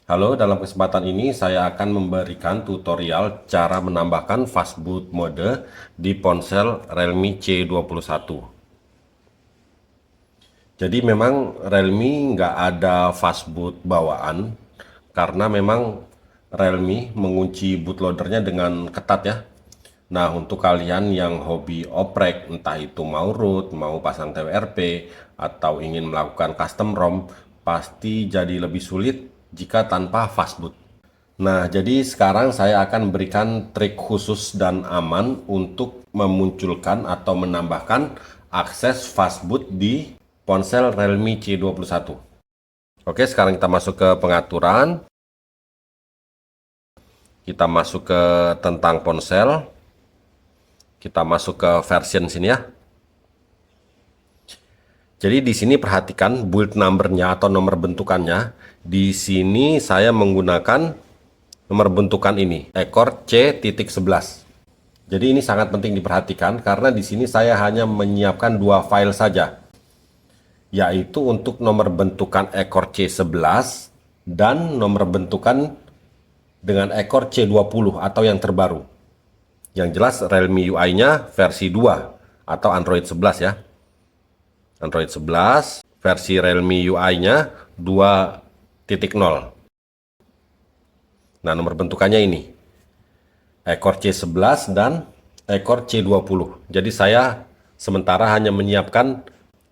Halo, dalam kesempatan ini saya akan memberikan tutorial cara menambahkan fastboot mode di ponsel Realme C21. Jadi memang Realme nggak ada fastboot bawaan karena memang Realme mengunci bootloadernya dengan ketat ya. Nah, untuk kalian yang hobi oprek, entah itu mau root, mau pasang TWRP, atau ingin melakukan custom ROM, pasti jadi lebih sulit jika tanpa fastboot. Nah, jadi sekarang saya akan berikan trik khusus dan aman untuk memunculkan atau menambahkan akses fastboot di ponsel Realme C21. Oke, sekarang kita masuk ke pengaturan. Kita masuk ke tentang ponsel. Kita masuk ke version sini ya. Jadi di sini perhatikan build numbernya atau nomor bentukannya. Di sini saya menggunakan nomor bentukan ini, ekor C.11. Jadi ini sangat penting diperhatikan karena di sini saya hanya menyiapkan dua file saja, yaitu untuk nomor bentukan ekor C11 dan nomor bentukan dengan ekor C20 atau yang terbaru. Yang jelas Realme UI-nya versi 2 atau Android 11 ya. Android 11 versi Realme UI-nya 2.0. Nah, nomor bentukannya ini. Ekor C11 dan ekor C20. Jadi saya sementara hanya menyiapkan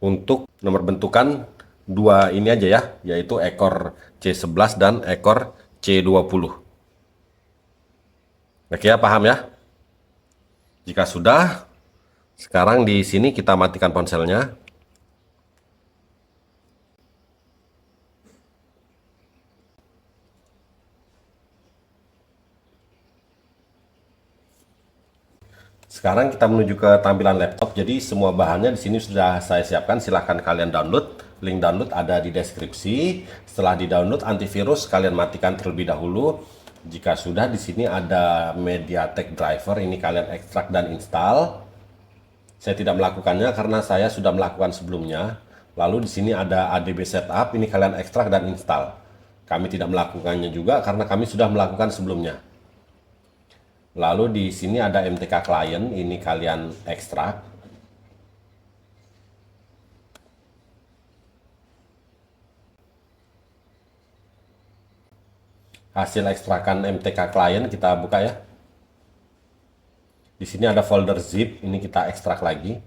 untuk nomor bentukan dua ini aja ya, yaitu ekor C11 dan ekor C20. Oke ya, paham ya? Jika sudah, sekarang di sini kita matikan ponselnya. Sekarang kita menuju ke tampilan laptop. Jadi semua bahannya di sini sudah saya siapkan. Silahkan kalian download. Link download ada di deskripsi. Setelah di-download antivirus, kalian matikan terlebih dahulu. Jika sudah, di sini ada MediaTek driver. Ini kalian ekstrak dan install. Saya tidak melakukannya karena saya sudah melakukan sebelumnya. Lalu di sini ada ADB setup. Ini kalian ekstrak dan install. Kami tidak melakukannya juga karena kami sudah melakukan sebelumnya. Lalu di sini ada MTK client, ini kalian ekstrak. Hasil ekstrakan MTK client kita buka ya. Di sini ada folder zip, ini kita ekstrak lagi.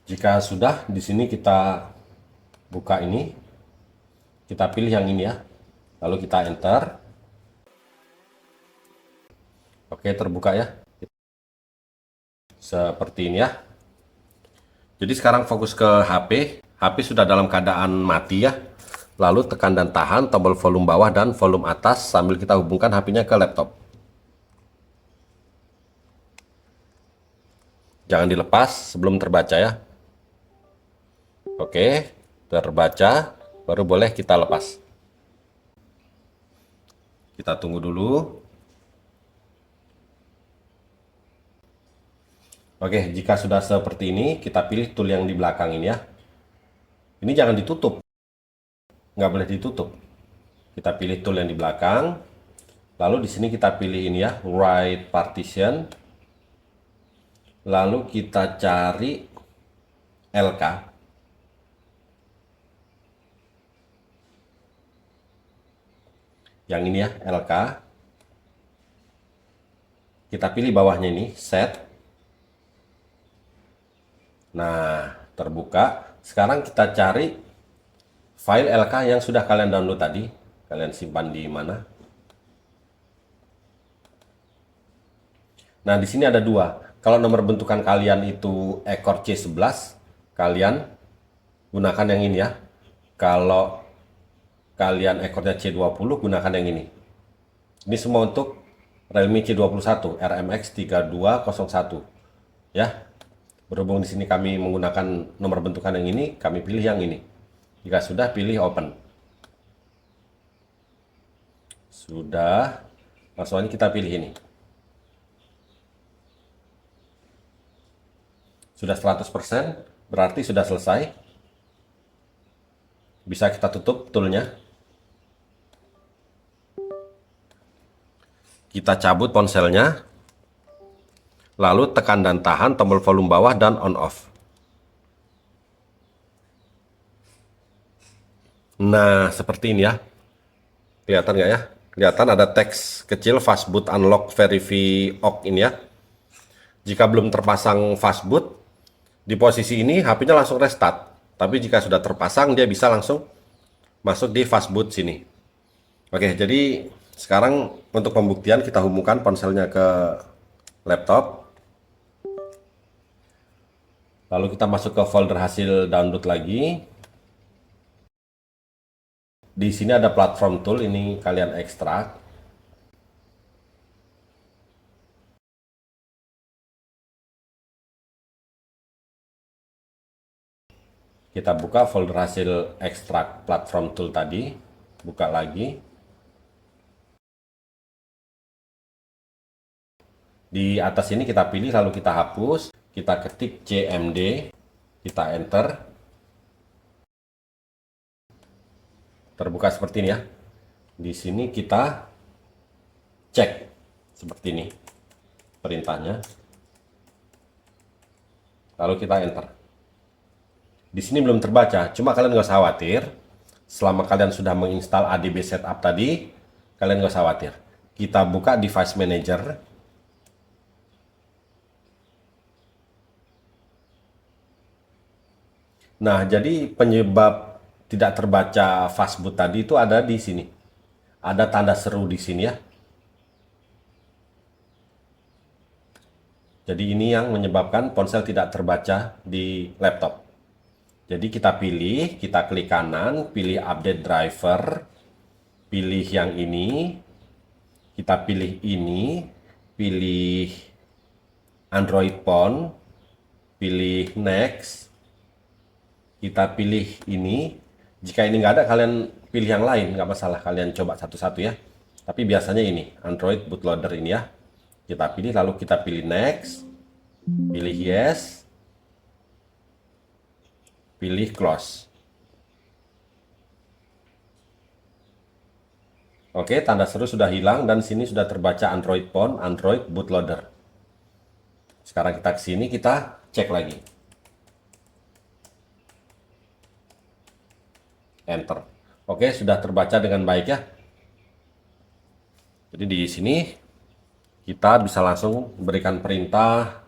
Jika sudah, di sini kita buka ini. Kita pilih yang ini ya. Lalu kita enter. Oke, terbuka ya. Seperti ini ya. Jadi sekarang fokus ke HP. HP sudah dalam keadaan mati ya. Lalu tekan dan tahan tombol volume bawah dan volume atas sambil kita hubungkan HP-nya ke laptop. Jangan dilepas sebelum terbaca ya. Oke, terbaca, baru boleh kita lepas. Kita tunggu dulu. Oke, jika sudah seperti ini, kita pilih tool yang di belakang ini ya. Ini jangan ditutup, nggak boleh ditutup. Kita pilih tool yang di belakang. Lalu di sini kita pilih ini ya, right partition. Lalu kita cari LK. Yang ini ya, LK. Kita pilih bawahnya ini, set. Nah, terbuka. Sekarang kita cari file LK yang sudah kalian download tadi. Kalian simpan di mana? Nah, di sini ada dua. Kalau nomor bentukan kalian itu ekor C11, kalian gunakan yang ini ya. Kalau kalian ekornya C20, gunakan yang ini. Ini semua untuk Realme C21 RMX 3201 ya. Berhubung di sini kami menggunakan nomor bentukan yang ini, kami pilih yang ini. Jika sudah, pilih open. Sudah, langsung aja kita pilih ini. Sudah 100%, berarti sudah selesai. Bisa kita tutup toolnya. Kita cabut ponselnya, lalu tekan dan tahan tombol volume bawah dan on off. Nah, seperti ini ya. Kelihatan nggak ya? Kelihatan ada teks kecil fastboot unlock verify OK ini ya. Jika belum terpasang fastboot, di posisi ini HP-nya langsung restart. Tapi jika sudah terpasang, dia bisa langsung masuk di fastboot sini. Oke, jadi sekarang untuk pembuktian kita hubungkan ponselnya ke laptop. Lalu kita masuk ke folder hasil download lagi. Di sini ada platform tool, ini kalian ekstrak. Kita buka folder hasil ekstrak platform tool tadi, buka lagi. Di atas ini kita pilih lalu kita hapus, kita ketik CMD, kita enter. Terbuka seperti ini ya. Di sini kita cek seperti ini perintahnya. Lalu kita enter. Di sini belum terbaca, cuma kalian nggak usah khawatir. Selama kalian sudah menginstal ADB setup tadi, kalian nggak usah khawatir. Kita buka device manager. Nah, jadi penyebab tidak terbaca fastboot tadi itu ada di sini. Ada tanda seru di sini ya. Jadi ini yang menyebabkan ponsel tidak terbaca di laptop. Jadi kita pilih, kita klik kanan, pilih update driver, pilih yang ini, kita pilih ini, pilih Android Phone, pilih next, kita pilih ini. Jika ini nggak ada, kalian pilih yang lain, nggak masalah, kalian coba satu-satu ya. Tapi biasanya ini, Android bootloader ini ya. Kita pilih, lalu kita pilih next, pilih yes, pilih close. Oke, tanda seru sudah hilang dan sini sudah terbaca Android Phone, Android bootloader. Sekarang kita ke sini, kita cek lagi. Enter. Oke, sudah terbaca dengan baik ya. Jadi di sini kita bisa langsung berikan perintah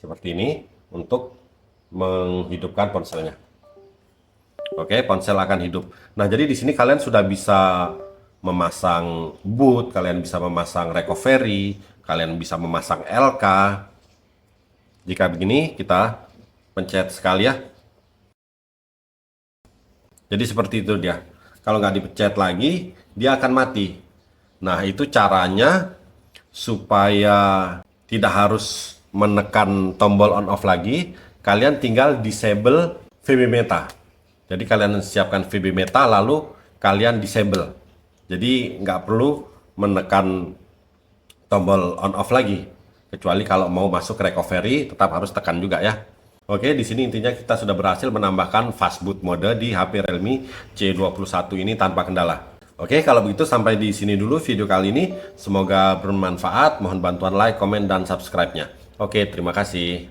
seperti ini untuk menghidupkan ponselnya. Oke, ponsel akan hidup. Nah, jadi di sini kalian sudah bisa memasang boot, kalian bisa memasang recovery, kalian bisa memasang LK. Jika begini, kita pencet sekali ya. Jadi seperti itu dia. Kalau nggak dipencet lagi, dia akan mati. Nah, itu caranya supaya tidak harus menekan tombol on off lagi, kalian tinggal disable VB Meta. Jadi kalian siapkan VB Meta lalu kalian disable. Jadi nggak perlu menekan tombol on off lagi. Kecuali kalau mau masuk recovery tetap harus tekan juga ya. Oke, di sini intinya kita sudah berhasil menambahkan fastboot mode di HP Realme C21 ini tanpa kendala. Oke, kalau begitu sampai di sini dulu video kali ini. Semoga bermanfaat. Mohon bantuan like, komen, dan subscribe-nya. Oke, terima kasih.